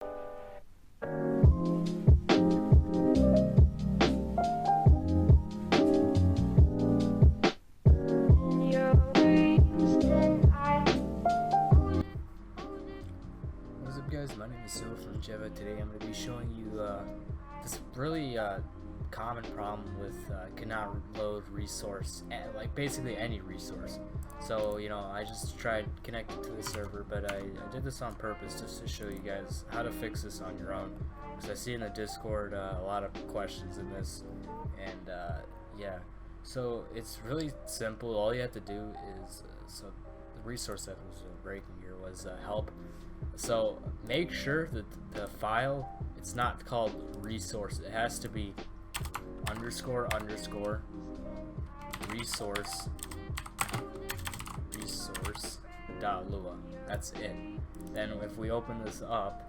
What's up, guys? My name is Jeva from Jeva. Today I'm going to be showing you this really common problem with cannot load resource, like basically any resource. So I just tried connecting to the server, but I did this on purpose just to show you guys how to fix this on your own, because I see in the Discord a lot of questions in this, and yeah, so it's really simple. All you have to do is so the resource that was breaking here was help. So make sure that the file, it's not called resource, it has to be underscore resource dot lua. That's it. Then if we open this up,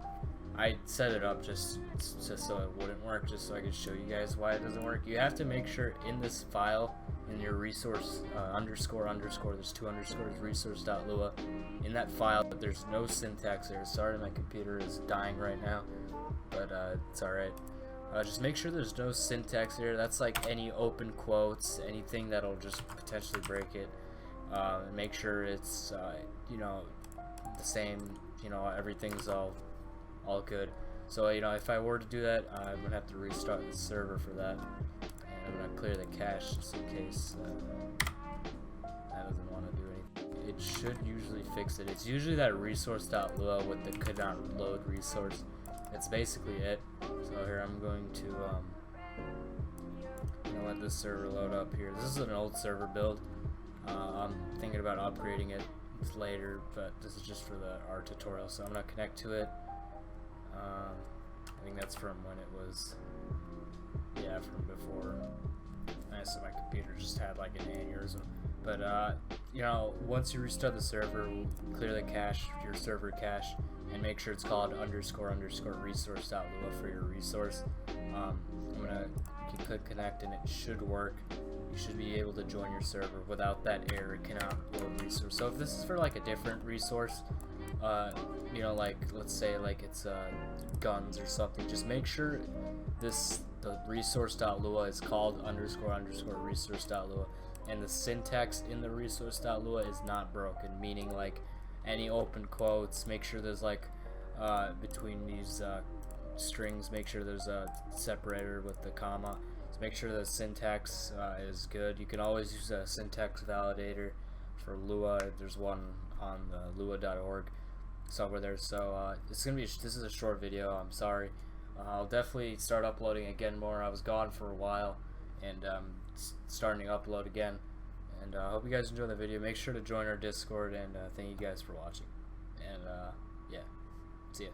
I set it up just so it wouldn't work, just so I could show you guys why it doesn't work. You have to make sure in this file, in your resource underscore, there's two underscores, resource.lua. In that file, there's no syntax there. Sorry, my computer is dying right now, but it's alright. Just make sure there's no syntax there. That's like any open quotes, anything that'll just potentially break it. Make sure it's the same, everything's all good. So if I were to do that, I would have to restart the server for that, and I'm gonna clear the cache just in case that doesn't want to do anything. It should usually fix it. It's usually that resource.lua with the could not load resource. That's basically it. So here I'm going to let this server load up here. This is an old server build. I'm thinking about upgrading it later, but this is just for our tutorial. So I'm gonna connect to it. I think that's from when it was, from before. So my computer just had like an aneurysm. But once you restart the server, we'll clear the cache, your server cache, and make sure it's called underscore resource.lua for your resource. You can click connect and it should work. You should be able to join your server without that error, cannot load resource. So if this is for like a different resource, like let's say like it's guns or something, just make sure the resource.lua is called underscore resource.lua, and the syntax in the resource.lua is not broken, meaning like any open quotes, make sure there's like between these strings, make sure there's a separator with the comma. So make sure the syntax is good. You can always use a syntax validator for Lua. There's one on the lua.org software there. So this is a short video. I'm sorry. I'll definitely start uploading again more. I was gone for a while, and starting to upload again. And I hope you guys enjoy the video. Make sure to join our Discord, and thank you guys for watching. And yeah, see ya.